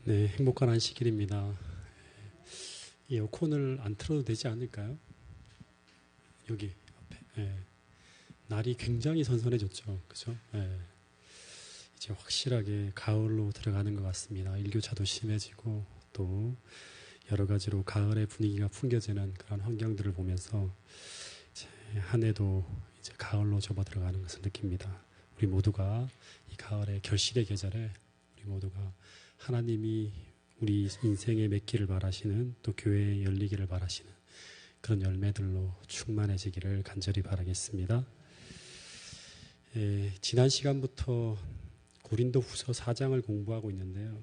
네, 행복한 안식일입니다. 에어컨을 안 틀어도 되지 않을까요? 여기 앞에. 날이 굉장히 선선해졌죠. 그죠? 이제 확실하게 가을로 들어가는 것 같습니다. 일교차도 심해지고 또 여러 가지로 가을의 분위기가 풍겨지는 그런 환경들을 보면서 이제 한 해도 이제 가을로 접어 들어가는 것을 느낍니다. 우리 모두가 이 가을의 결실의 계절에 우리 모두가 하나님이 우리 인생에 맺기를 바라시는 또 교회에 열리기를 바라시는 그런 열매들로 충만해지기를 간절히 바라겠습니다. 지난 시간부터 고린도후서 4장을 공부하고 있는데요.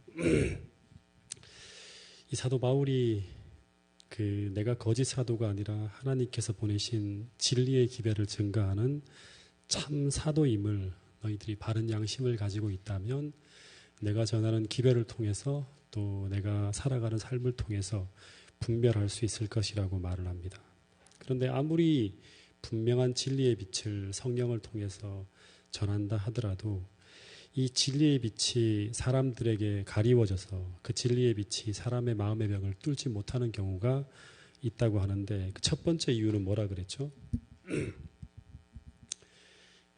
이 사도 바울이 내가 거짓 사도가 아니라 하나님께서 보내신 진리의 기별을 증거하는 참 사도임을 너희들이 바른 양심을 가지고 있다면 내가 전하는 기별을 통해서 또 내가 살아가는 삶을 통해서 분별할 수 있을 것이라고 말을 합니다. 그런데 아무리 분명한 진리의 빛을 성령을 통해서 전한다 하더라도 이 진리의 빛이 사람들에게 가리워져서 그 진리의 빛이 사람의 마음의 벽을 뚫지 못하는 경우가 있다고 하는데 그 첫 번째 이유는 뭐라 그랬죠?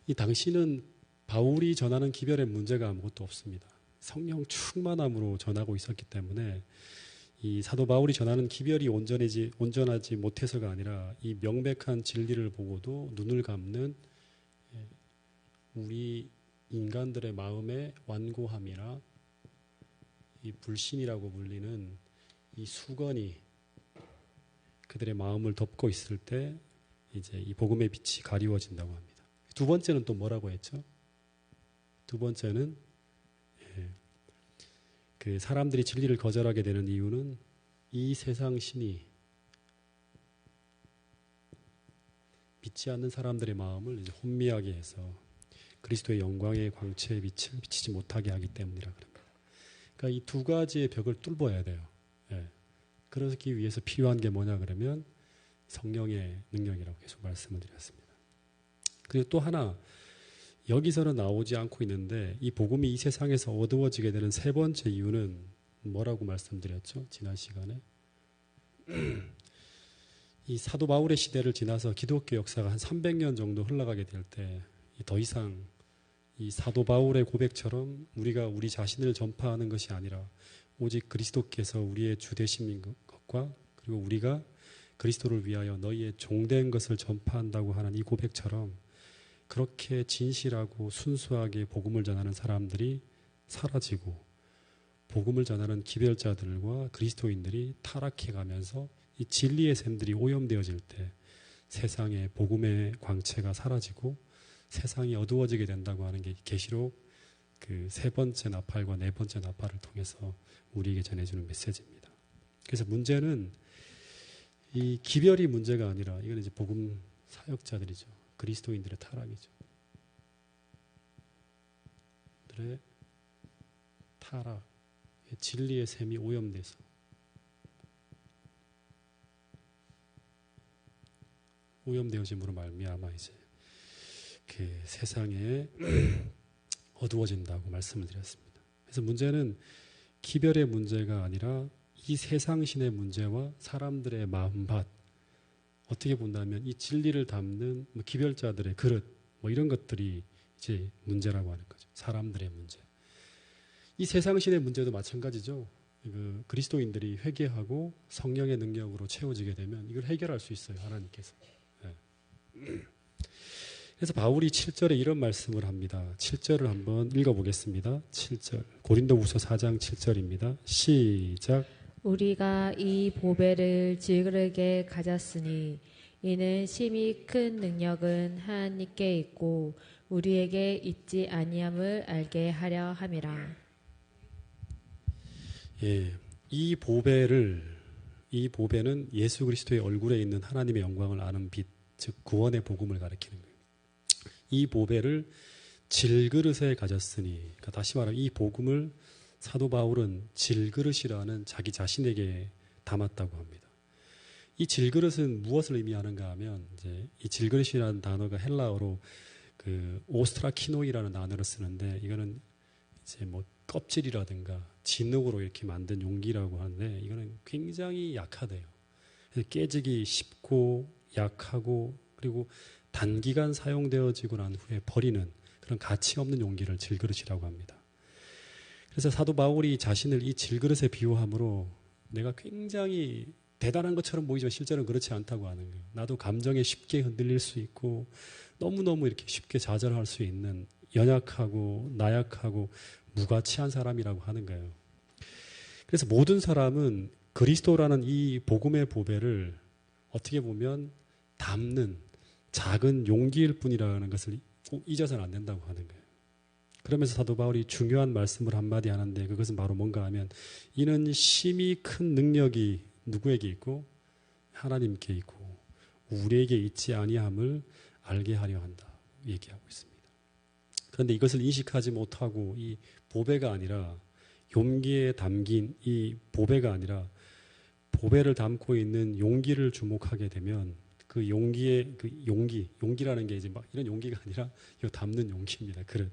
이 당시는 바울이 전하는 기별에 문제가 아무것도 없습니다. 성령 충만함으로 전하고 있었기 때문에 이 사도 바울이 전하는 기별이 온전하지 못해서가 아니라 이 명백한 진리를 보고도 눈을 감는 우리 인간들의 마음의 완고함이나 이 불신이라고 불리는 이 수건이 그들의 마음을 덮고 있을 때 이제 이 복음의 빛이 가리워진다고 합니다. 두 번째는 또 뭐라고 했죠? 두 번째는 그 사람들이 진리를 거절하게 되는 이유는 이 세상 신이 믿지 않는 사람들의 마음을 이제 혼미하게 해서 그리스도의 영광의 광채의 빛을 비치지 못하게 하기 때문이라 그럽니다. 그러니까 이 두 가지의 벽을 뚫어야 돼요. 그러기 위해서 필요한 게 뭐냐 그러면 성령의 능력이라고 계속 말씀을 드렸습니다. 그리고 또 하나 여기서는 나오지 않고 있는데 이 복음이 이 세상에서 어두워지게 되는 세 번째 이유는 뭐라고 말씀드렸죠? 지난 시간에 이 사도 바울의 시대를 지나서 기독교 역사가 한 300년 정도 흘러가게 될 때 더 이상 이 사도 바울의 고백처럼 우리가 우리 자신을 전파하는 것이 아니라 오직 그리스도께서 우리의 주 되신 것과 그리고 우리가 그리스도를 위하여 너희의 종된 것을 전파한다고 하는 이 고백처럼 그렇게 진실하고 순수하게 복음을 전하는 사람들이 사라지고 복음을 전하는 기별자들과 그리스도인들이 타락해가면서 이 진리의 샘들이 오염되어질 때 세상에 복음의 광채가 사라지고 세상이 어두워지게 된다고 하는 게 계시록 그 세 번째 나팔과 네 번째 나팔을 통해서 우리에게 전해주는 메시지입니다. 그래서 문제는 이 기별이 문제가 아니라 이건 이제 복음 사역자들이죠. 그리스도인들의 타락이죠. 그들의 타락, 진리의 샘이 오염돼서 오염되어짐으로 말미암아 이제 그 세상에 어두워진다고 말씀을 드렸습니다. 그래서 문제는 기별의 문제가 아니라 이 세상신의 문제와 사람들의 마음밭 어떻게 본다면 이 진리를 담는 기별자들의 그릇 이런 것들이 이제 문제라고 하는 거죠. 사람들의 문제. 이 세상신의 문제도 마찬가지죠. 그리스도인들이 회개하고 성령의 능력으로 채워지게 되면 이걸 해결할 수 있어요. 하나님께서. 그래서 바울이 7절에 이런 말씀을 합니다. 7절을 한번 읽어보겠습니다. 7절 고린도후서 4장 7절입니다. 시작. 우리가 이 보배를 질그릇에 가졌으니 이는 심히 큰 능력은 하나님께 있고 우리에게 있지 아니함을 알게 하려 함이라. 이 보배는 예수 그리스도의 얼굴에 있는 하나님의 영광을 아는 빛, 즉 구원의 복음을 가리키는 거예요. 이 보배를 질그릇에 가졌으니, 그러니까 다시 말하면 이 복음을 사도 바울은 질그릇이라는 자기 자신에게 담았다고 합니다. 이 질그릇은 무엇을 의미하는가 하면 이제 이 질그릇이라는 단어가 헬라어로 그 오스트라키노이라는 단어를 쓰는데 이거는 이제 껍질이라든가 진흙으로 이렇게 만든 용기라고 하는데 이거는 굉장히 약하대요. 깨지기 쉽고 약하고 그리고 단기간 사용되어지고 난 후에 버리는 그런 가치 없는 용기를 질그릇이라고 합니다. 그래서 사도 바울이 자신을 이 질그릇에 비유함으로 내가 굉장히 대단한 것처럼 보이지만 실제로는 그렇지 않다고 하는 거예요. 나도 감정에 쉽게 흔들릴 수 있고 너무너무 이렇게 쉽게 좌절할 수 있는 연약하고 나약하고 무가치한 사람이라고 하는 거예요. 그래서 모든 사람은 그리스도라는 이 복음의 보배를 어떻게 보면 담는 작은 용기일 뿐이라는 것을 꼭 잊어서는 안 된다고 하는 거예요. 그러면서 사도 바울이 중요한 말씀을 한마디 하는데 그것은 바로 뭔가 하면 이는 심히 큰 능력이 누구에게 있고 하나님께 있고 우리에게 있지 아니함을 알게 하려 한다 얘기하고 있습니다. 그런데 이것을 인식하지 못하고 이 보배가 아니라 용기에 담긴 이 보배가 아니라 보배를 담고 있는 용기를 주목하게 되면 그 용기의 그 용기라는 게 이제 막 이런 용기가 아니라 이 담는 용기입니다. 그릇.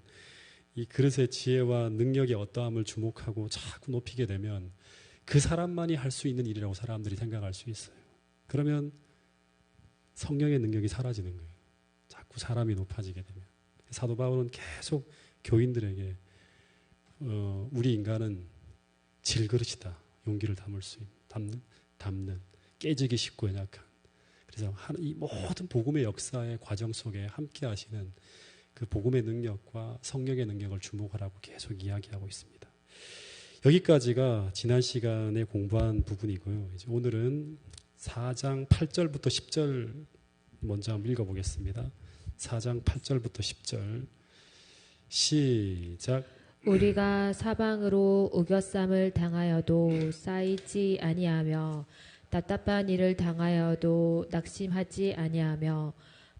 이 그릇의 지혜와 능력의 어떠함을 주목하고 자꾸 높이게 되면 그 사람만이 할 수 있는 일이라고 사람들이 생각할 수 있어요. 그러면 성령의 능력이 사라지는 거예요. 자꾸 사람이 높아지게 되면. 사도 바울은 계속 교인들에게 우리 인간은 질그릇이다. 용기를 담을 수 있는, 담는 깨지기 쉽고 연약한. 그래서 이 모든 복음의 역사의 과정 속에 함께 하시는 그 복음의 능력과 성령의 능력을 주목하라고 계속 이야기하고 있습니다. 여기까지가 지난 시간에 공부한 부분이고요. 이제 오늘은 4장 8절부터 10절 먼저 한번 읽어보겠습니다. 4장 8절부터 10절 시작. 우리가 사방으로 우겨쌈을 당하여도 쌓이지 아니하며 답답한 일을 당하여도 낙심하지 아니하며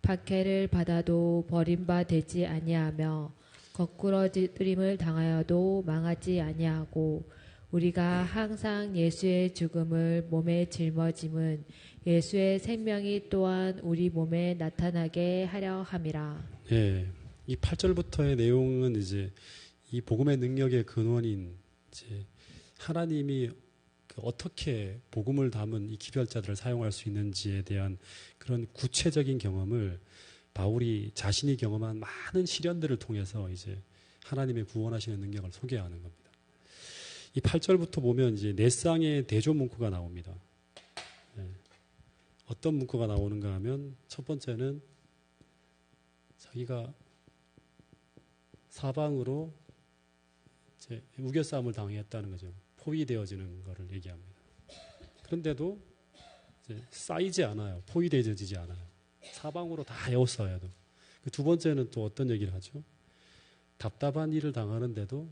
박해를 받아도 버림받지 아니하며 거꾸러뜨림을 당하여도 망하지 아니하고 우리가 항상 예수의 죽음을 몸에 짊어짐은 예수의 생명이 또한 우리 몸에 나타나게 하려 함이라. 예, 이 8절부터의 내용은 이제 이 복음의 능력의 근원인 이제 하나님이 어떻게 복음을 담은 이 기별자들을 사용할 수 있는지에 대한 그런 구체적인 경험을 바울이 자신이 경험한 많은 시련들을 통해서 이제 하나님의 구원하시는 능력을 소개하는 겁니다. 이 8절부터 보면 이제 네 쌍의 대조 문구가 나옵니다. 네. 어떤 문구가 나오는가 하면 첫 번째는 자기가 사방으로 이제 우겨싸움을 당했다는 거죠. 포위되어지는 것을 얘기합니다. 그런데도 이제 쌓이지 않아요. 포위되어지지 않아요. 사방으로 다 에워싸여도. 두 번째는 또 어떤 얘기를 하죠? 답답한 일을 당하는데도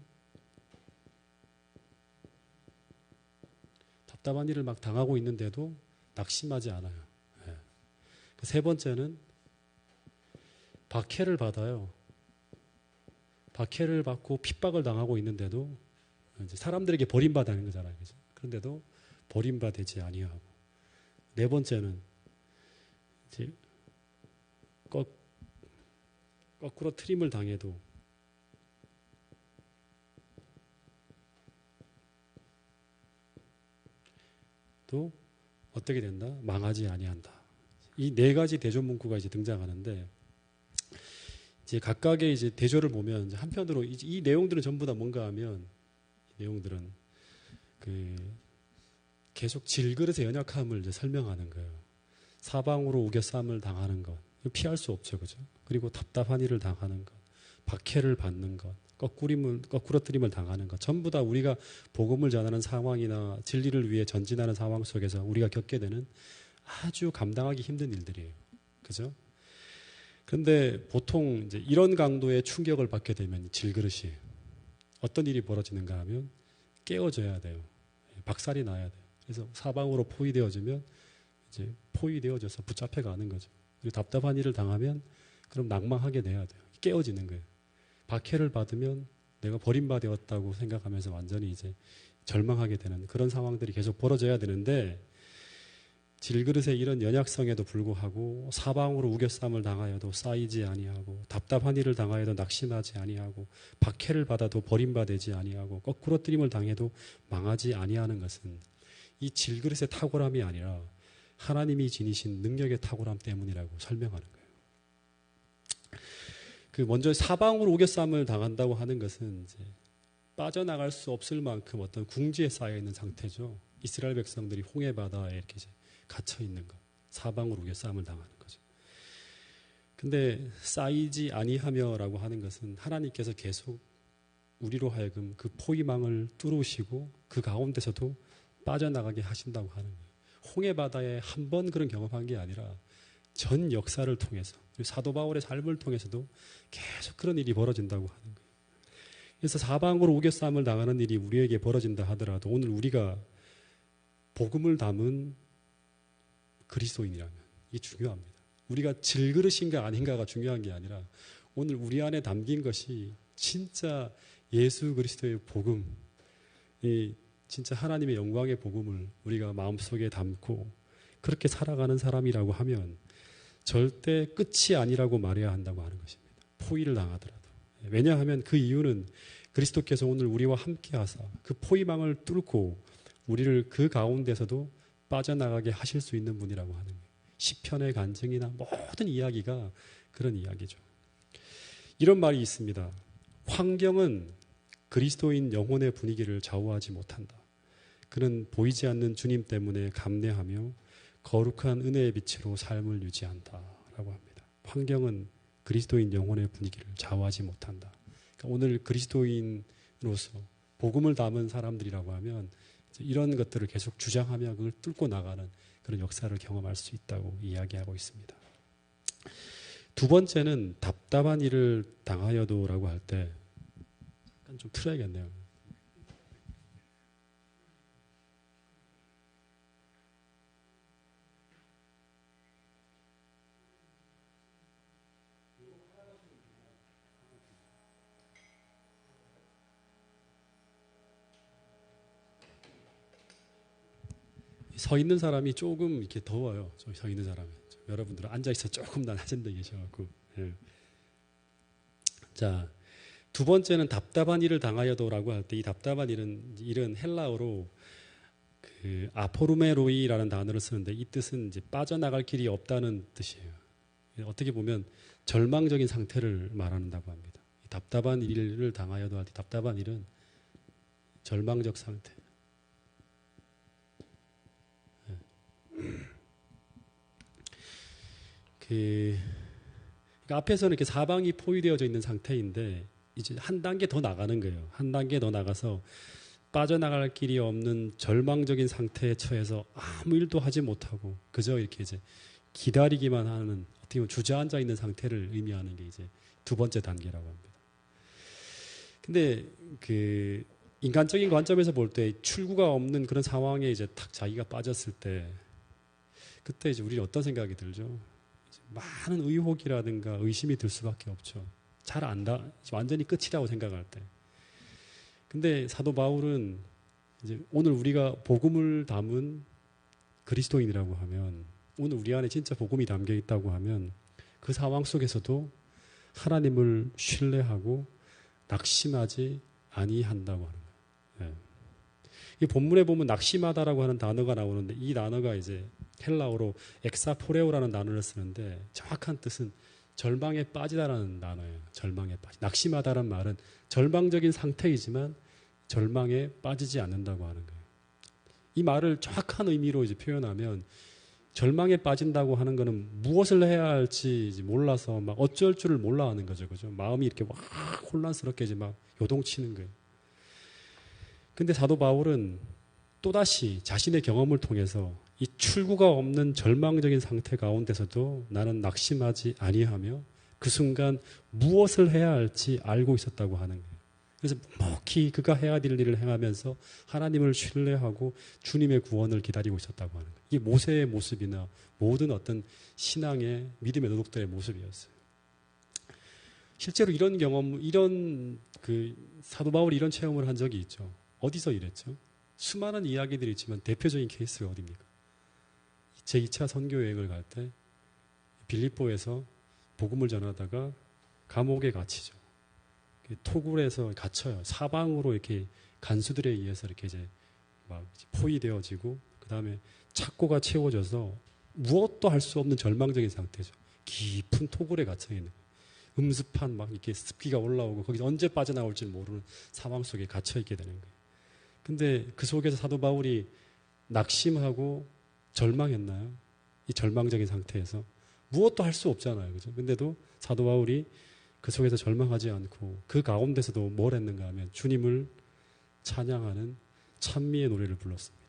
답답한 일을 막 당하고 있는데도 낙심하지 않아요. 네. 세 번째는 박해를 받아요. 박해를 받고 핍박을 당하고 있는데도 이제 사람들에게 버림받는 거잖아요. 그죠? 그런데도 버림받지 아니하고. 네 번째는 이제 거꾸로 트림을 당해도 또 어떻게 된다? 망하지 아니한다. 이 네 가지 대조 문구가 이제 등장하는데 이제 각각의 이제 대조를 보면 이제 한편으로 이 내용들은 전부 다 뭔가 하면 이 내용들은 계속 질그릇의 연약함을 이제 설명하는 거예요. 사방으로 우겨쌈을 당하는 것 피할 수 없죠, 그죠? 그리고 답답한 일을 당하는 것, 박해를 받는 것, 거꾸러뜨림을 당하는 것, 전부 다 우리가 복음을 전하는 상황이나 진리를 위해 전진하는 상황 속에서 우리가 겪게 되는 아주 감당하기 힘든 일들이에요, 그죠? 그런데 보통 이제 이런 강도의 충격을 받게 되면 질그릇이 어떤 일이 벌어지는가 하면 깨어져야 돼요, 박살이 나야 돼요. 그래서 사방으로 포위되어지면 이제 포위되어져서 붙잡혀 가는 거죠. 그리고 답답한 일을 당하면 그럼 낭망하게 돼야 돼요. 깨어지는 거예요. 박해를 받으면 내가 버림받았다고 생각하면서 완전히 이제 절망하게 되는 그런 상황들이 계속 벌어져야 되는데 질그릇의 이런 연약성에도 불구하고 사방으로 우겨쌈을 당하여도 쌓이지 아니하고 답답한 일을 당하여도 낙심하지 아니하고 박해를 받아도 버림받지 아니하고 거꾸로 뜨림을 당해도 망하지 아니하는 것은 이 질그릇의 탁월함이 아니라 하나님이 지니신 능력의 탁월함 때문이라고 설명하는 거예요. 그 먼저 사방으로 우겨쌈을 당한다고 하는 것은 이제 빠져나갈 수 없을 만큼 어떤 궁지에 쌓여 있는 상태죠. 이스라엘 백성들이 홍해 바다에 이렇게 이제 갇혀 있는 것, 사방으로 우겨쌈을 당하는 거죠. 근데 쌓이지 아니하며라고 하는 것은 하나님께서 계속 우리로 하여금 그 포위망을 뚫으시고 그 가운데서도 빠져나가게 하신다고 하는 거예요. 홍해 바다에 한 번 그런 경험한 게 아니라 전 역사를 통해서 사도 바울의 삶을 통해서도 계속 그런 일이 벌어진다고 하는 거예요. 그래서 사방으로 우겨쌈을 당하는 일이 우리에게 벌어진다 하더라도 오늘 우리가 복음을 담은 그리스도인이라면 이게 중요합니다. 우리가 질그릇인가 아닌가가 중요한 게 아니라 오늘 우리 안에 담긴 것이 진짜 예수 그리스도의 복음, 이 진짜 하나님의 영광의 복음을 우리가 마음속에 담고 그렇게 살아가는 사람이라고 하면 절대 끝이 아니라고 말해야 한다고 하는 것입니다. 포위를 당하더라도. 왜냐하면 그 이유는 그리스도께서 오늘 우리와 함께 하사 그 포위망을 뚫고 우리를 그 가운데서도 빠져나가게 하실 수 있는 분이라고 하는 거예요. 시편의 간증이나 모든 이야기가 그런 이야기죠. 이런 말이 있습니다. 환경은 그리스도인 영혼의 분위기를 좌우하지 못한다. 그는 보이지 않는 주님 때문에 감내하며 거룩한 은혜의 빛으로 삶을 유지한다 라고 합니다. 환경은 그리스도인 영혼의 분위기를 좌우하지 못한다. 그러니까 오늘 그리스도인으로서 복음을 담은 사람들이라고 하면 이런 것들을 계속 주장하며 그걸 뚫고 나가는 그런 역사를 경험할 수 있다고 이야기하고 있습니다. 두 번째는 답답한 일을 당하여도라고 할 때 약간 좀 틀어야겠네요. 서 있는 사람이 조금 이렇게 더워요. 서 있는 사람이. 여러분들은 앉아있어 조금 낮은데 계셔갖고. 예. 자, 두 번째는 답답한 일을 당하여도라고 할 때 이 답답한 일은 헬라어로 그 아포르메로이라는 단어를 쓰는데 이 뜻은 이제 빠져나갈 길이 없다는 뜻이에요. 어떻게 보면 절망적인 상태를 말한다고 합니다. 답답한 일을 당하여도 할 때 답답한 일은 절망적 상태. 그러니까 앞에서는 이렇게 사방이 포위되어져 있는 상태인데 이제 한 단계 더 나가는 거예요. 한 단계 더 나가서 빠져나갈 길이 없는 절망적인 상태에 처해서 아무 일도 하지 못하고 그저 이렇게 이제 기다리기만 하는 어떻게 보면 주저앉아 있는 상태를 의미하는 게 이제 두 번째 단계라고 합니다. 근데 그 인간적인 관점에서 볼 때 출구가 없는 그런 상황에 이제 탁 자기가 빠졌을 때 그때 이제 우리는 어떤 생각이 들죠? 많은 의혹이라든가 의심이 들 수밖에 없죠. 잘 안다, 완전히 끝이라고 생각할 때. 근데 사도 바울은 이제 오늘 우리가 복음을 담은 그리스도인이라고 하면, 오늘 우리 안에 진짜 복음이 담겨 있다고 하면 그 상황 속에서도 하나님을 신뢰하고 낙심하지 아니한다고 하는 거예요. 네. 이 본문에 보면 낙심하다라고 하는 단어가 나오는데 이 단어가 이제 헬라어로 엑사포레오라는 단어를 쓰는데 정확한 뜻은 절망에 빠지다라는 단어예요. 절망에 빠지. 낙심하다라는 말은 절망적인 상태이지만 절망에 빠지지 않는다고 하는 거예요. 이 말을 정확한 의미로 이제 표현하면 절망에 빠진다고 하는 거는 무엇을 해야 할지 몰라서 막 어쩔 줄을 몰라 하는 거죠. 그죠? 마음이 이렇게 막 혼란스럽게 이제 막 요동치는 거예요. 근데 사도 바울은 또다시 자신의 경험을 통해서 이 출구가 없는 절망적인 상태 가운데서도 나는 낙심하지 아니하며 그 순간 무엇을 해야 할지 알고 있었다고 하는 거예요. 그래서 묵묵히 그가 해야 될 일을 행하면서 하나님을 신뢰하고 주님의 구원을 기다리고 있었다고 하는 거예요. 이게 모세의 모습이나 모든 어떤 신앙의 믿음의 도둑들의 모습이었어요. 실제로 이런 경험, 이런 사도 바울이 이런 체험을 한 적이 있죠. 어디서 이랬죠? 수많은 이야기들이 있지만 대표적인 케이스가 어디입니까? 제2차 선교 여행을 갈 때 빌립보에서 복음을 전하다가 감옥에 갇히죠. 토굴에서 갇혀요. 사방으로 이렇게 간수들에 의해서 이렇게 이제 막 포위되어지고, 그 다음에 착고가 채워져서 무엇도 할 수 없는 절망적인 상태죠. 깊은 토굴에 갇혀 있는 거예요. 음습한 막 이렇게 습기가 올라오고 거기서 언제 빠져나올지 모르는 상황 속에 갇혀 있게 되는 거예요. 근데 그 속에서 사도 바울이 낙심하고 절망했나요? 이 절망적인 상태에서 무엇도 할 수 없잖아요. 그죠? 근데도 사도 바울이 그 속에서 절망하지 않고 그 가운데서도 뭘 했는가 하면 주님을 찬양하는 찬미의 노래를 불렀습니다.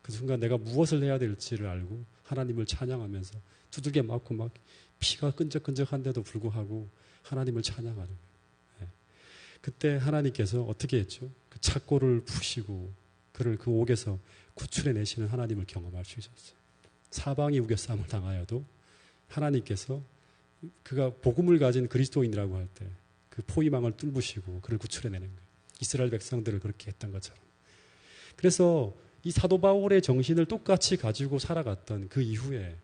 그 순간 내가 무엇을 해야 될지를 알고 하나님을 찬양하면서 두들겨 맞고 막 피가 끈적끈적한데도 불구하고 하나님을 찬양하는 거예요. 네. 그때 하나님께서 어떻게 했죠? 그 착고를 푸시고 그를 그 옥에서 구출해 내시는 하나님을 경험할 수 있었어요. 사방이 우겨싸움을 당하여도 하나님께서 그가 복음을 가진 그리스도인이라고 할 때 그 포위망을 뚫으시고 그를 구출해내는 거예요. 이스라엘 백성들을 그렇게 했던 것처럼. 그래서 이 사도 바울의 정신을 똑같이 가지고 살아갔던 그 이후에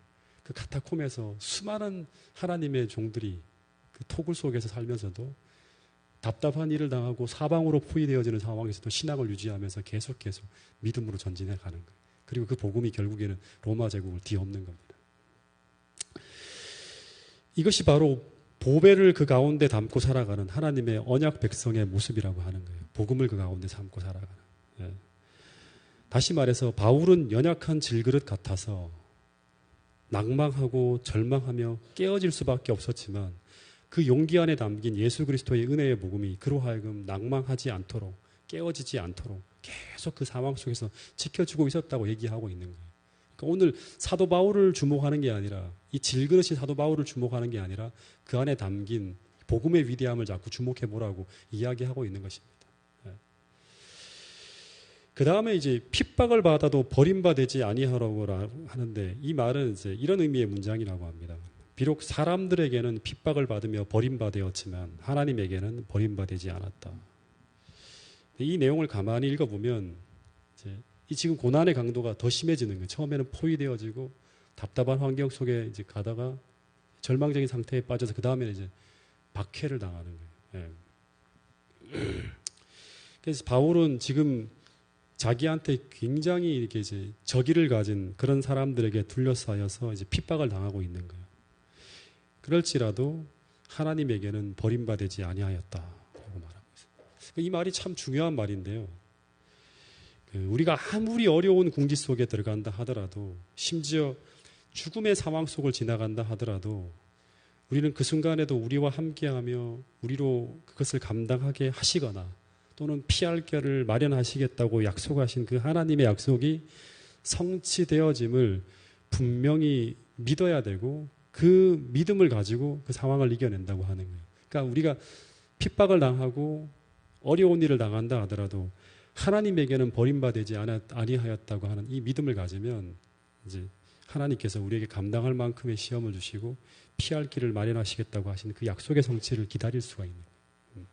그 카타콤에서 수많은 하나님의 종들이 그 토굴 속에서 살면서도 답답한 일을 당하고 사방으로 포위되어지는 상황에서도 신앙을 유지하면서 계속 믿음으로 전진해 가는 거예요. 그리고 그 복음이 결국에는 로마 제국을 뒤엎는 겁니다. 이것이 바로 보배를 그 가운데 담고 살아가는 하나님의 언약 백성의 모습이라고 하는 거예요. 복음을 그 가운데 담고 살아가는. 예. 다시 말해서 바울은 연약한 질그릇 같아서 낭망하고 절망하며 깨어질 수밖에 없었지만 그 용기 안에 담긴 예수 그리스도의 은혜의 복음이 그로 하여금 낭망하지 않도록 깨어지지 않도록 계속 그 상황 속에서 지켜주고 있었다고 얘기하고 있는 거예요. 그러니까 오늘 사도 바울을 주목하는 게 아니라 이 질그릇이 사도 바울을 주목하는 게 아니라 그 안에 담긴 복음의 위대함을 자꾸 주목해 보라고 이야기하고 있는 것입니다. 그 다음에 이제 핍박을 받아도 버림받지 아니하라고 하는데 이 말은 이제 이런 의미의 문장이라고 합니다. 비록 사람들에게는 핍박을 받으며 버림받았지만 하나님에게는 버림받지 않았다. 이 내용을 가만히 읽어보면 이제 이 지금 고난의 강도가 더 심해지는 거예요. 처음에는 포위되어지고 답답한 환경 속에 이제 가다가 절망적인 상태에 빠져서 그 다음에는 이제 박해를 당하는 거예요. 예. 그래서 바울은 지금 자기한테 굉장히 이렇게 이제 적의를 가진 그런 사람들에게 둘러싸여서 이제 핍박을 당하고 있는 거예요. 그럴지라도 하나님에게는 버림받지 아니하였다라고 말하고 있어요. 이 말이 참 중요한 말인데요. 우리가 아무리 어려운 궁지 속에 들어간다 하더라도 심지어 죽음의 상황 속을 지나간다 하더라도 우리는 그 순간에도 우리와 함께하며 우리로 그것을 감당하게 하시거나 또는 피할 길을 마련하시겠다고 약속하신 그 하나님의 약속이 성취되어짐을 분명히 믿어야 되고 그 믿음을 가지고 그 상황을 이겨낸다고 하는 거예요. 그러니까 우리가 핍박을 당하고 어려운 일을 당한다 하더라도 하나님에게는 버림받지 아니하였다고 하는 이 믿음을 가지면 이제 하나님께서 우리에게 감당할 만큼의 시험을 주시고 피할 길을 마련하시겠다고 하신 그 약속의 성취를 기다릴 수가 있는 거예요.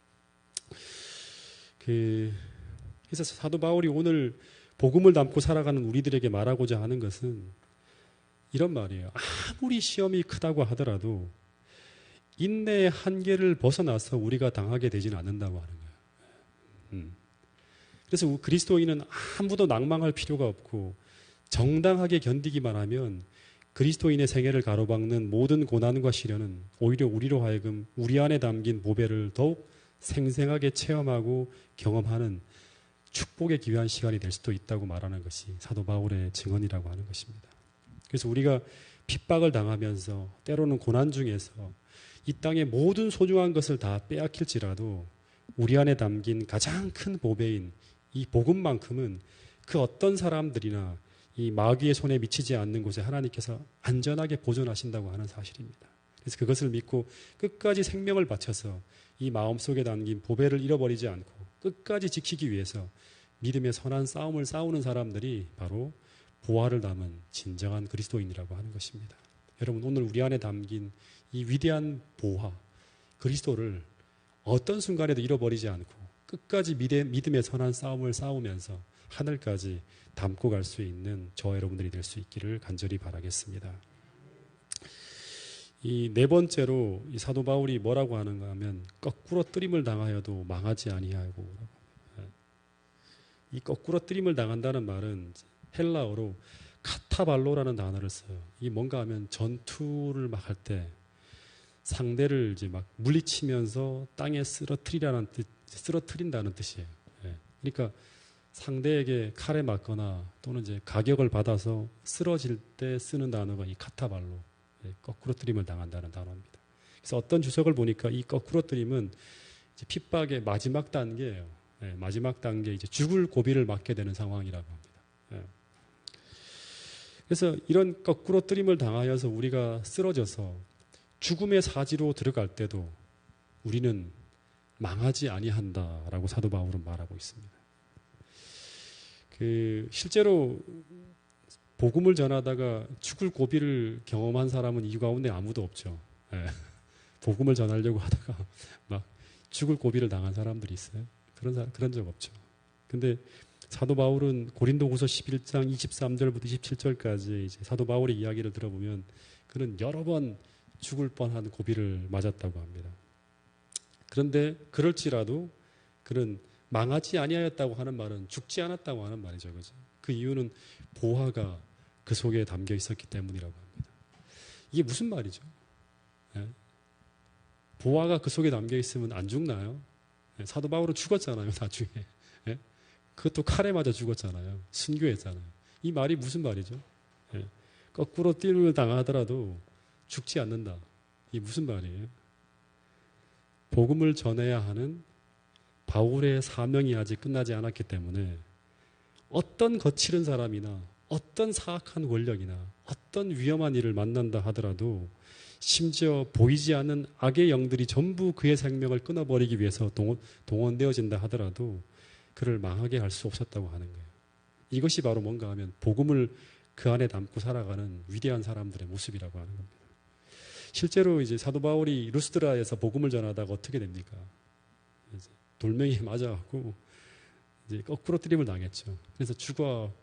그래서 사도 바울이 오늘 복음을 담고 살아가는 우리들에게 말하고자 하는 것은 이런 말이에요. 아무리 시험이 크다고 하더라도 인내의 한계를 벗어나서 우리가 당하게 되지는 않는다고 하는 거예요. 그래서 그리스도인은 아무도 낭망할 필요가 없고 정당하게 견디기만 하면 그리스도인의 생애를 가로막는 모든 고난과 시련은 오히려 우리로 하여금 우리 안에 담긴 보배를 더욱 생생하게 체험하고 경험하는 축복의 귀한 시간이 될 수도 있다고 말하는 것이 사도 바울의 증언이라고 하는 것입니다. 그래서 우리가 핍박을 당하면서 때로는 고난 중에서 이 땅의 모든 소중한 것을 다 빼앗길지라도 우리 안에 담긴 가장 큰 보배인 이 복음만큼은 그 어떤 사람들이나 이 마귀의 손에 미치지 않는 곳에 하나님께서 안전하게 보존하신다고 하는 사실입니다. 그래서 그것을 믿고 끝까지 생명을 바쳐서 이 마음속에 담긴 보배를 잃어버리지 않고 끝까지 지키기 위해서 믿음의 선한 싸움을 싸우는 사람들이 바로 보화를 담은 진정한 그리스도인이라고 하는 것입니다. 여러분, 오늘 우리 안에 담긴 이 위대한 보화, 그리스도를 어떤 순간에도 잃어버리지 않고 끝까지 믿음의 선한 싸움을 싸우면서 하늘까지 담고 갈 수 있는 저와 여러분들이 될 수 있기를 간절히 바라겠습니다. 이 네 번째로 이 사도 바울이 뭐라고 하는가 하면 거꾸로 뜨림을 당하여도 망하지 아니하고, 이 거꾸로 뜨림을 당한다는 말은 헬라어로 카타발로라는 단어를 써요. 이게 뭔가 하면 전투를 막 할 때 상대를 이제 막 물리치면서 땅에 쓰러뜨린다는 뜻이에요. 그러니까 상대에게 칼에 맞거나 또는 이제 가격을 받아서 쓰러질 때 쓰는 단어가 이 카타발로, 거꾸로 뜨림을 당한다는 단어입니다. 그래서 어떤 주석을 보니까 이 거꾸로 뜨림은 이제 핍박의 마지막 단계예요. 마지막 단계, 이제 죽을 고비를 맞게 되는 상황이라고 합니다. 그래서 이런 거꾸로 뜨림을 당하여서 우리가 쓰러져서 죽음의 사지로 들어갈 때도 우리는 망하지 아니한다라고 사도 바울은 말하고 있습니다. 실제로 복음을 전하다가 죽을 고비를 경험한 사람은 이 가운데 아무도 없죠. 복음을 전하려고 하다가 막 죽을 고비를 당한 사람들이 있어요. 그런 적 없죠. 근데 사도 바울은 고린도후서 11장 23절부터 27절까지 이제 사도 바울의 이야기를 들어보면 그는 여러 번 죽을 뻔한 고비를 맞았다고 합니다. 그런데 그럴지라도 그는 망하지 아니하였다고 하는 말은 죽지 않았다고 하는 말이죠. 그죠? 그 이유는 보화가 그 속에 담겨 있었기 때문이라고 합니다. 이게 무슨 말이죠? 보화가 그 속에 담겨 있으면 안 죽나요? 사도 바울은 죽었잖아요, 나중에. 그것도 칼에 맞아 죽었잖아요. 순교했잖아요. 이 말이 무슨 말이죠? 거꾸로 띠를 당하더라도 죽지 않는다. 이게 무슨 말이에요? 복음을 전해야 하는 바울의 사명이 아직 끝나지 않았기 때문에 어떤 거칠은 사람이나 어떤 사악한 권력이나 어떤 위험한 일을 만난다 하더라도 심지어 보이지 않는 악의 영들이 전부 그의 생명을 끊어버리기 위해서 동원되어진다 하더라도 그를 망하게 할 수 없었다고 하는 거예요. 이것이 바로 뭔가 하면 복음을 그 안에 담고 살아가는 위대한 사람들의 모습이라고 하는 겁니다. 실제로 이제 사도 바울이 루스드라에서 복음을 전하다가 어떻게 됩니까? 돌멩이에 맞아갖고 이제 거꾸로 뜨림을 당했죠. 그래서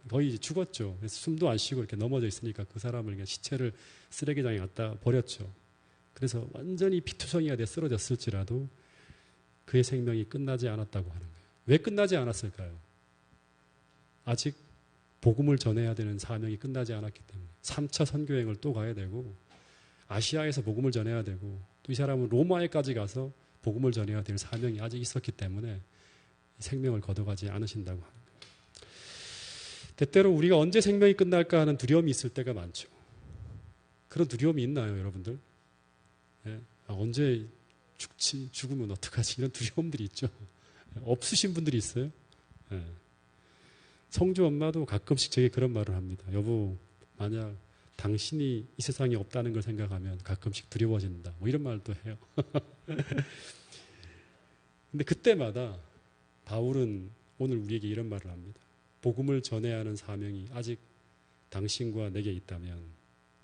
거의 이제 죽었죠. 그래서 숨도 안 쉬고 이렇게 넘어져 있으니까 그 사람을 그냥 시체를 쓰레기장에 갖다 버렸죠. 그래서 완전히 피투성이가 돼 쓰러졌을지라도 그의 생명이 끝나지 않았다고 하는 거예요. 왜 끝나지 않았을까요? 아직 복음을 전해야 되는 사명이 끝나지 않았기 때문에 3차 선교행을 또 가야 되고 아시아에서 복음을 전해야 되고 또 이 사람은 로마에까지 가서 복음을 전해야 될 사명이 아직 있었기 때문에 생명을 거둬가지 않으신다고 하는 거예요. 때때로 우리가 언제 생명이 끝날까 하는 두려움이 있을 때가 많죠. 그런 두려움이 있나요, 여러분들? 언제 죽으면 어떡하지? 이런 두려움들이 있죠. 없으신 분들이 있어요? 성주 엄마도 가끔씩 제게 그런 말을 합니다. 여보, 만약 당신이 이 세상에 없다는 걸 생각하면 가끔씩 두려워진다. 뭐 이런 말도 해요. 근데 그때마다 바울은 오늘 우리에게 이런 말을 합니다. 복음을 전해야 하는 사명이 아직 당신과 내게 있다면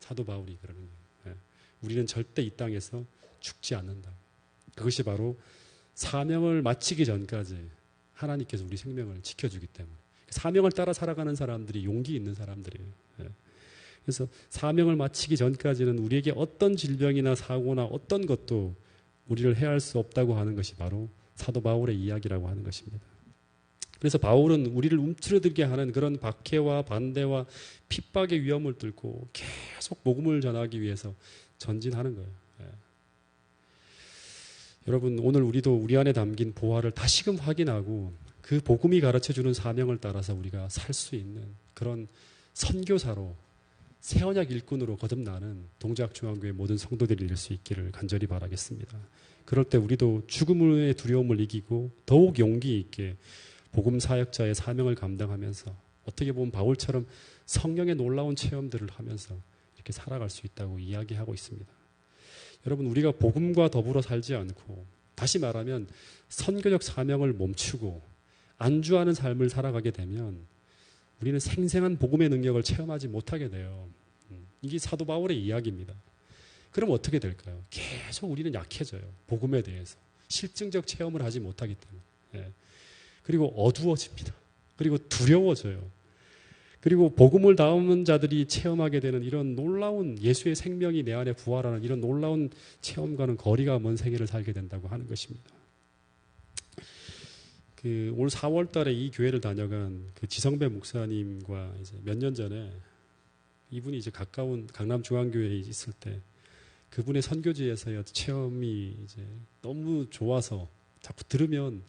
사도 바울이 그러는 거예요. 우리는 절대 이 땅에서 죽지 않는다. 그것이 바로 사명을 마치기 전까지 하나님께서 우리 생명을 지켜주기 때문에 사명을 따라 살아가는 사람들이 용기 있는 사람들이에요. 그래서 사명을 마치기 전까지는 우리에게 어떤 질병이나 사고나 어떤 것도 우리를 해할 수 없다고 하는 것이 바로 사도 바울의 이야기라고 하는 것입니다. 그래서 바울은 우리를 움츠러들게 하는 그런 박해와 반대와 핍박의 위험을 뚫고 계속 복음을 전하기 위해서 전진하는 거예요. 여러분, 오늘 우리도 우리 안에 담긴 보화를 다시금 확인하고 그 복음이 가르쳐주는 사명을 따라서 우리가 살 수 있는 그런 선교사로 새언약 일꾼으로 거듭나는 동작중앙교회 모든 성도들이 될 수 있기를 간절히 바라겠습니다. 그럴 때 우리도 죽음의 두려움을 이기고 더욱 용기 있게 복음 사역자의 사명을 감당하면서 어떻게 보면 바울처럼 성령의 놀라운 체험들을 하면서 이렇게 살아갈 수 있다고 이야기하고 있습니다. 여러분, 우리가 복음과 더불어 살지 않고 다시 말하면 선교적 사명을 멈추고 안주하는 삶을 살아가게 되면 우리는 생생한 복음의 능력을 체험하지 못하게 돼요. 이게 사도 바울의 이야기입니다. 그럼 어떻게 될까요? 계속 우리는 약해져요. 복음에 대해서. 실증적 체험을 하지 못하기 때문에. 그리고 어두워집니다. 그리고 두려워져요. 그리고 복음을 담은 자들이 체험하게 되는 이런 놀라운 예수의 생명이 내 안에 부활하는 이런 놀라운 체험과는 거리가 먼 생애를 살게 된다고 하는 것입니다. 올 4월 달에 이 교회를 다녀간 지성배 목사님과 이제 몇 년 전에 이분이 이제 가까운 강남중앙교회에 있을 때 그분의 선교지에서의 체험이 이제 너무 좋아서 자꾸 들으면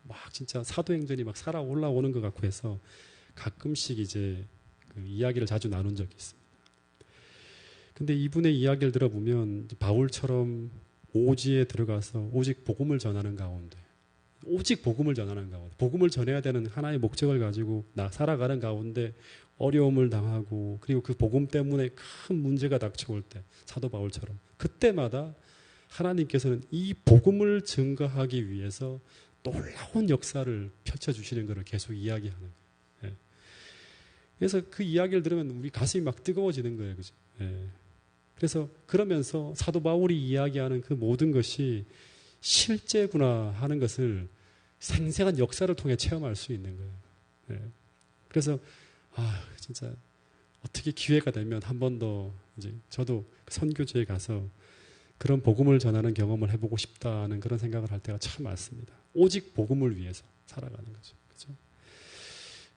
막 진짜 사도행전이 막 살아 올라오는 것 같고 해서 가끔씩 이제 이야기를 자주 나눈 적이 있습니다. 근데 이분의 이야기를 들어보면 바울처럼 오지에 들어가서 오직 복음을 전하는 가운데 오직 복음을 전하는 가운데 복음을 전해야 되는 하나의 목적을 가지고 살아가는 가운데 어려움을 당하고 그리고 그 복음 때문에 큰 문제가 닥쳐올 때 사도 바울처럼 그때마다 하나님께서는 이 복음을 증거하기 위해서 놀라운 역사를 펼쳐주시는 것을 계속 이야기하는 거예요. 예. 그래서 그 이야기를 들으면 우리 가슴이 막 뜨거워지는 거예요. 그죠? 예. 그래서 그러면서 사도 바울이 이야기하는 그 모든 것이 실제구나 하는 것을 생생한 역사를 통해 체험할 수 있는 거예요. 예. 그래서 진짜 어떻게 기회가 되면 한 번 더 이제 저도 선교지에 가서 그런 복음을 전하는 경험을 해보고 싶다는 그런 생각을 할 때가 참 많습니다. 오직 복음을 위해서 살아가는 거죠. 그렇죠?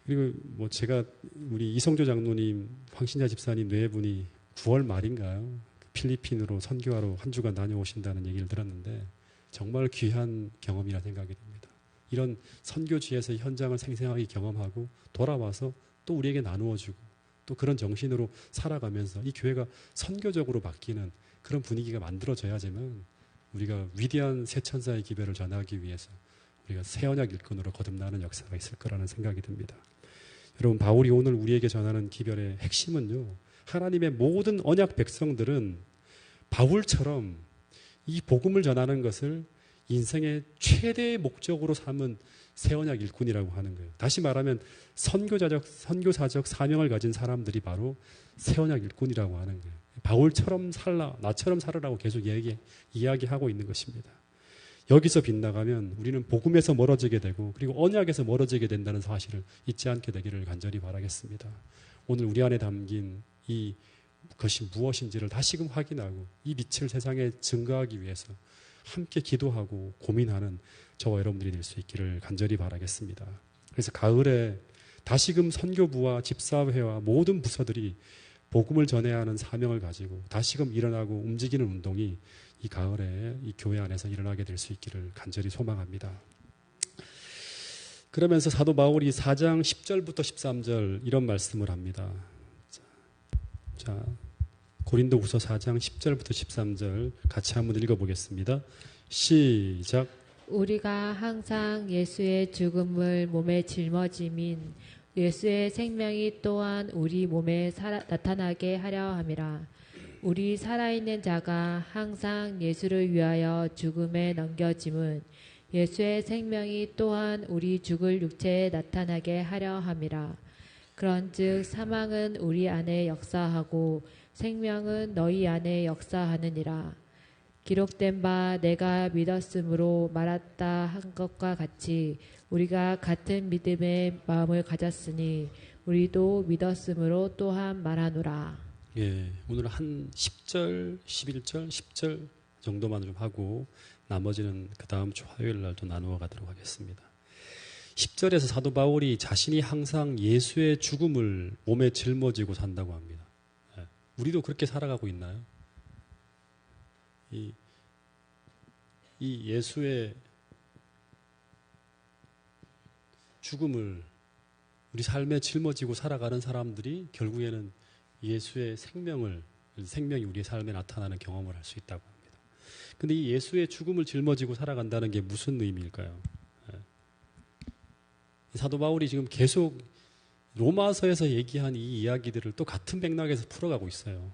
그리고 뭐 제가 우리 이성조 장로님, 황신자 집사님 네 분이 9월 말인가요? 필리핀으로 선교하러 한 주간 다녀오신다는 얘기를 들었는데 정말 귀한 경험이라 생각이 됩니다. 이런 선교지에서 현장을 생생하게 경험하고 돌아와서 또 우리에게 나누어주고 또 그런 정신으로 살아가면서 이 교회가 선교적으로 바뀌는 그런 분위기가 만들어져야지만 우리가 위대한 새 천사의 기별을 전하기 위해서 우리가 새 언약 일꾼으로 거듭나는 역사가 있을 거라는 생각이 듭니다. 여러분 바울이 오늘 우리에게 전하는 기별의 핵심은요. 하나님의 모든 언약 백성들은 바울처럼 이 복음을 전하는 것을 인생의 최대의 목적으로 삼은 새 언약 일꾼이라고 하는 거예요. 다시 말하면 선교사적 사명을 가진 사람들이 바로 새 언약 일꾼이라고 하는 거예요. 바울처럼 살라, 나처럼 살으라고 계속 이야기하고 있는 것입니다. 여기서 빗나가면 우리는 복음에서 멀어지게 되고 그리고 언약에서 멀어지게 된다는 사실을 잊지 않게 되기를 간절히 바라겠습니다. 오늘 우리 안에 담긴 이 것이 무엇인지를 다시금 확인하고 이 빛을 세상에 증거하기 위해서 함께 기도하고 고민하는 저와 여러분들이 될 수 있기를 간절히 바라겠습니다. 그래서 가을에 다시금 선교부와 집사회와 모든 부서들이 복음을 전해야 하는 사명을 가지고 다시금 일어나고 움직이는 운동이 이 가을에 이 교회 안에서 일어나게 될 수 있기를 간절히 소망합니다. 그러면서 사도 바울이 4장 10절부터 13절 이런 말씀을 합니다. 자, 고린도후서 4장 10절부터 13절 같이 한번 읽어보겠습니다. 시작. 우리가 항상 예수의 죽음을 몸에 짊어짐인 예수의 생명이 또한 우리 몸에 나타나게 하려 함이라. 우리 살아있는 자가 항상 예수를 위하여 죽음에 넘겨짐은 예수의 생명이 또한 우리 죽을 육체에 나타나게 하려 함이라. 그런즉 사망은 우리 안에 역사하고 생명은 너희 안에 역사하느니라. 기록된 바 내가 믿었으므로 말았다 한 것과 같이 우리가 같은 믿음의 마음을 가졌으니 우리도 믿었으므로 또한 말하노라. 예, 오늘 한 10절, 11절, 10절 정도만 좀 하고 나머지는 그 다음 주 화요일 날도 나누어 가도록 하겠습니다. 10절에서 사도 바울이 자신이 항상 예수의 죽음을 몸에 짊어지고 산다고 합니다. 예, 우리도 그렇게 살아가고 있나요? 이 예수의 죽음을 우리 삶에 짊어지고 살아가는 사람들이 결국에는 예수의 생명이 우리의 삶에 나타나는 경험을 할 수 있다고 합니다. 근데 이 예수의 죽음을 짊어지고 살아간다는 게 무슨 의미일까요? 사도 바울이 지금 계속 로마서에서 얘기한 이 이야기들을 또 같은 맥락에서 풀어가고 있어요.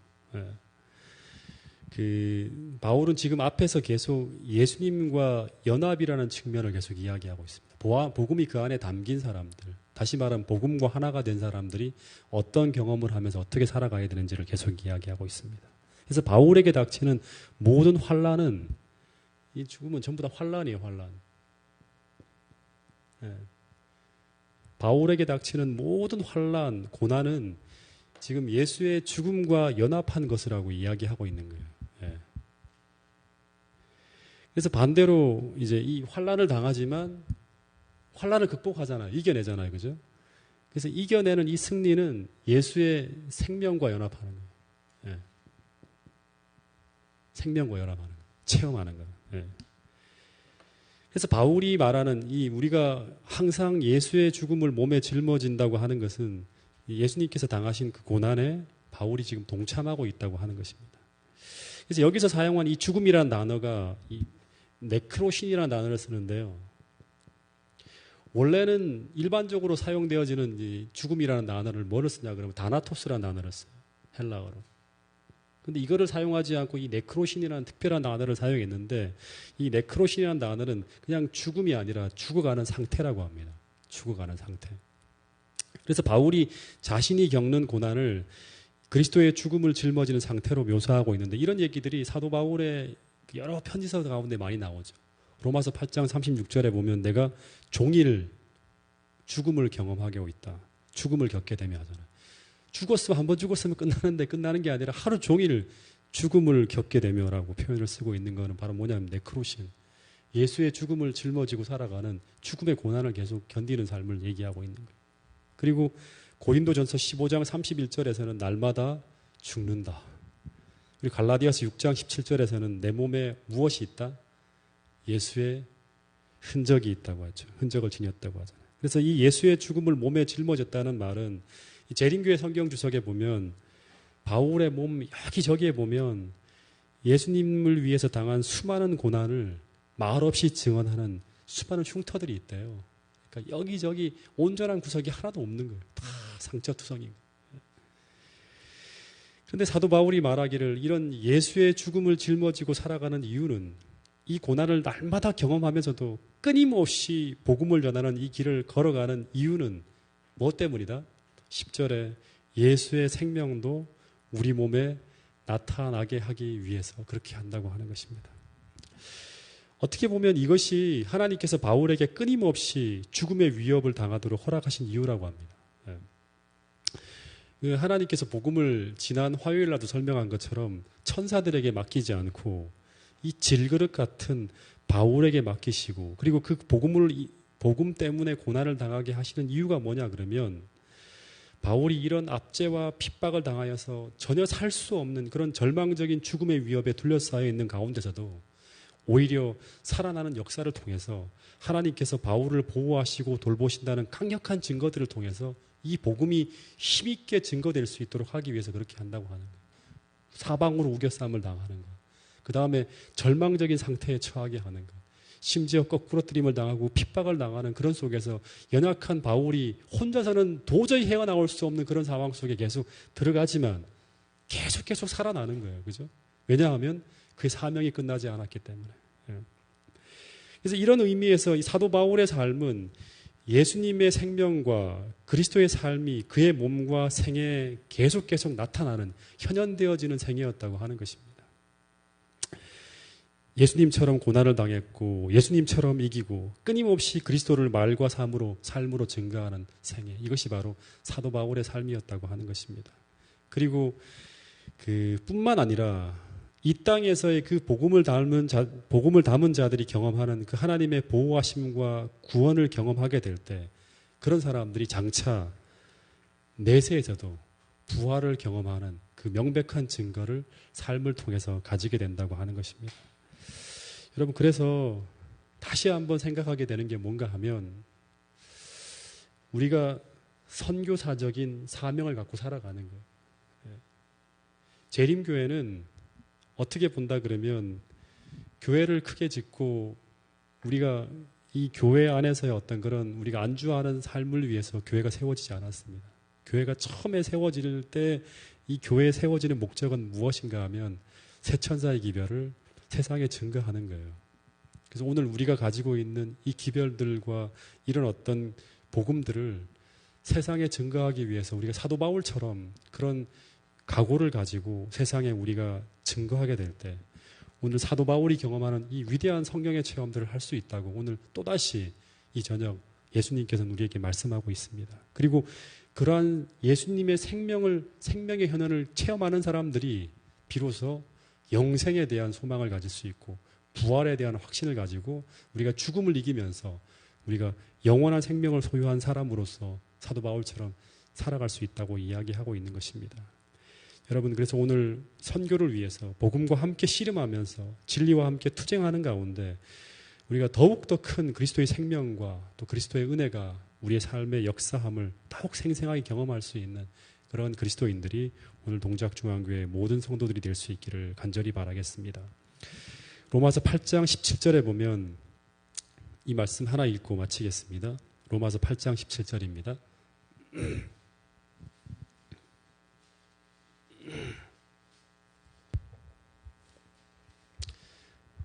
바울은 지금 앞에서 계속 예수님과 연합이라는 측면을 계속 이야기하고 있습니다. 복음이 그 안에 담긴 사람들, 다시 말하면 복음과 하나가 된 사람들이 어떤 경험을 하면서 어떻게 살아가야 되는지를 계속 이야기하고 있습니다. 그래서 바울에게 닥치는 모든 환난은 이 죽음은 전부 다 환난이에요, 환난. 바울에게 닥치는 모든 환난, 고난은 지금 예수의 죽음과 연합한 것이라고 이야기하고 있는 거예요. 예. 그래서 반대로 이제 이 환난을 당하지만 환난을 극복하잖아요. 이겨내잖아요. 그죠? 그래서 이겨내는 이 승리는 예수의 생명과 연합하는 거예요. 예. 생명과 연합하는 거예요. 체험하는 거예요. 예. 그래서 바울이 말하는 이 우리가 항상 예수의 죽음을 몸에 짊어진다고 하는 것은 예수님께서 당하신 그 고난에 바울이 지금 동참하고 있다고 하는 것입니다. 그래서 여기서 사용한 이 죽음이라는 단어가 이 네크로신이라는 단어를 쓰는데요. 원래는 일반적으로 사용되어지는 이 죽음이라는 단어를 뭐를 쓰냐 그러면 다나토스라는 단어를 써요. 헬라어로. 근데 이거를 사용하지 않고 이 네크로신이라는 특별한 단어를 사용했는데 이 네크로신이라는 단어는 그냥 죽음이 아니라 죽어가는 상태라고 합니다. 죽어가는 상태. 그래서 바울이 자신이 겪는 고난을 그리스도의 죽음을 짊어지는 상태로 묘사하고 있는데 이런 얘기들이 사도 바울의 여러 편지서 가운데 많이 나오죠. 로마서 8장 36절에 보면 내가 종일 죽음을 경험하게 하고 있다. 죽음을 겪게 되며 하잖아요. 죽었으면 한번 죽었으면 끝나는데 끝나는 게 아니라 하루 종일 죽음을 겪게 되며라고 표현을 쓰고 있는 것은 바로 뭐냐면 네크로신. 예수의 죽음을 짊어지고 살아가는 죽음의 고난을 계속 견디는 삶을 얘기하고 있는 거예요. 그리고 고린도전서 15장 31절에서는 날마다 죽는다. 그리고 갈라디아서 6장 17절에서는 내 몸에 무엇이 있다? 예수의 흔적이 있다고 하죠. 흔적을 지녔다고 하잖아요. 그래서 이 예수의 죽음을 몸에 짊어졌다는 말은 이 재림교회 성경 주석에 보면 바울의 몸 여기저기에 보면 예수님을 위해서 당한 수많은 고난을 말없이 증언하는 수많은 흉터들이 있대요. 그러니까 여기저기 온전한 구석이 하나도 없는 거예요. 다 상처투성이고. 그런데 사도 바울이 말하기를 이런 예수의 죽음을 짊어지고 살아가는 이유는 이 고난을 날마다 경험하면서도 끊임없이 복음을 전하는 이 길을 걸어가는 이유는 뭐 때문이다? 10절에 예수의 생명도 우리 몸에 나타나게 하기 위해서 그렇게 한다고 하는 것입니다. 어떻게 보면 이것이 하나님께서 바울에게 끊임없이 죽음의 위협을 당하도록 허락하신 이유라고 합니다. 하나님께서 복음을 지난 화요일날도 설명한 것처럼 천사들에게 맡기지 않고 이 질그릇 같은 바울에게 맡기시고 그리고 그 복음 때문에 고난을 당하게 하시는 이유가 뭐냐 그러면 바울이 이런 압제와 핍박을 당하여서 전혀 살 수 없는 그런 절망적인 죽음의 위협에 둘러싸여 있는 가운데서도 오히려 살아나는 역사를 통해서 하나님께서 바울을 보호하시고 돌보신다는 강력한 증거들을 통해서 이 복음이 힘있게 증거될 수 있도록 하기 위해서 그렇게 한다고 하는 거예요. 사방으로 우겨쌈을 당하는 것. 그 다음에 절망적인 상태에 처하게 하는 것. 심지어 거꾸러뜨림을 당하고 핍박을 당하는 그런 속에서 연약한 바울이 혼자서는 도저히 헤어나올 수 없는 그런 상황 속에 계속 들어가지만 계속 살아나는 거예요. 그죠? 왜냐하면 그의 사명이 끝나지 않았기 때문에. 그래서 이런 의미에서 이 사도 바울의 삶은 예수님의 생명과 그리스도의 삶이 그의 몸과 생애에 계속 나타나는 현현되어지는 생애였다고 하는 것입니다. 예수님처럼 고난을 당했고 예수님처럼 이기고 끊임없이 그리스도를 말과 삶으로 증거하는 생애. 이것이 바로 사도 바울의 삶이었다고 하는 것입니다. 그리고 뿐만 아니라 이 땅에서의 그 복음을 담은 자들이 경험하는 그 하나님의 보호하심과 구원을 경험하게 될 때 그런 사람들이 장차 내세에서도 부활을 경험하는 그 명백한 증거를 삶을 통해서 가지게 된다고 하는 것입니다. 여러분, 그래서 다시 한번 생각하게 되는 게 뭔가 하면 우리가 선교사적인 사명을 갖고 살아가는 거예요. 재림교회는 어떻게 본다 그러면 교회를 크게 짓고 우리가 이 교회 안에서의 어떤 그런 우리가 안주하는 삶을 위해서 교회가 세워지지 않았습니다. 교회가 처음에 세워질 때 이 교회에 세워지는 목적은 무엇인가 하면 새 천사의 기별을 세상에 증거하는 거예요. 그래서 오늘 우리가 가지고 있는 이 기별들과 이런 어떤 복음들을 세상에 증거하기 위해서 우리가 사도 바울처럼 그런 각오를 가지고 세상에 우리가 증거하게 될 때 오늘 사도 바울이 경험하는 이 위대한 성령의 체험들을 할 수 있다고 오늘 또다시 이 저녁 예수님께서는 우리에게 말씀하고 있습니다. 그리고 그러한 예수님의 생명의 현현을 체험하는 사람들이 비로소 영생에 대한 소망을 가질 수 있고 부활에 대한 확신을 가지고 우리가 죽음을 이기면서 우리가 영원한 생명을 소유한 사람으로서 사도 바울처럼 살아갈 수 있다고 이야기하고 있는 것입니다. 여러분, 그래서 오늘 선교를 위해서 복음과 함께 씨름하면서 진리와 함께 투쟁하는 가운데 우리가 더욱더 큰 그리스도의 생명과 또 그리스도의 은혜가 우리의 삶의 역사함을 더욱 생생하게 경험할 수 있는 그런 그리스도인들이 오늘 동작중앙교회 모든 성도들이 될 수 있기를 간절히 바라겠습니다. 로마서 8장 17절에 보면 이 말씀 하나 읽고 마치겠습니다. 로마서 8장 17절입니다.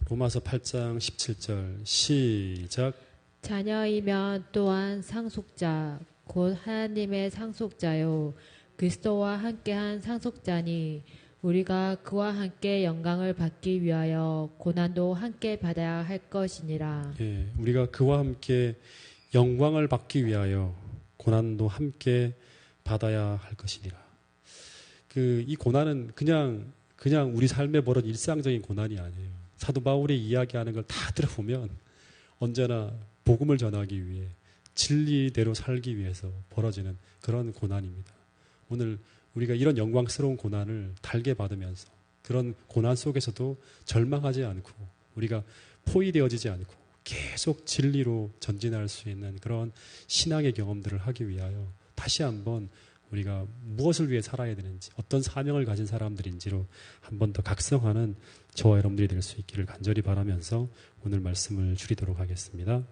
로마서 8장 17절 시작. 자녀이면 또한 상속자 곧 하나님의 상속자요 그리스도와 함께한 상속자니 우리가 그와 함께 영광을 받기 위하여 고난도 함께 받아야 할 것이니라. 예, 우리가 그와 함께 영광을 받기 위하여 고난도 함께 받아야 할 것이니라. 이 고난은 그냥 우리 삶에 벌어진 일상적인 고난이 아니에요. 사도 바울이 이야기하는 걸 다 들어보면 언제나 복음을 전하기 위해 진리대로 살기 위해서 벌어지는 그런 고난입니다. 오늘 우리가 이런 영광스러운 고난을 달게 받으면서 그런 고난 속에서도 절망하지 않고 우리가 포위되어지지 않고 계속 진리로 전진할 수 있는 그런 신앙의 경험들을 하기 위하여 다시 한번 우리가 무엇을 위해 살아야 되는지 어떤 사명을 가진 사람들인지로 한 번 더 각성하는 저와 여러분들이 될 수 있기를 간절히 바라면서 오늘 말씀을 줄이도록 하겠습니다.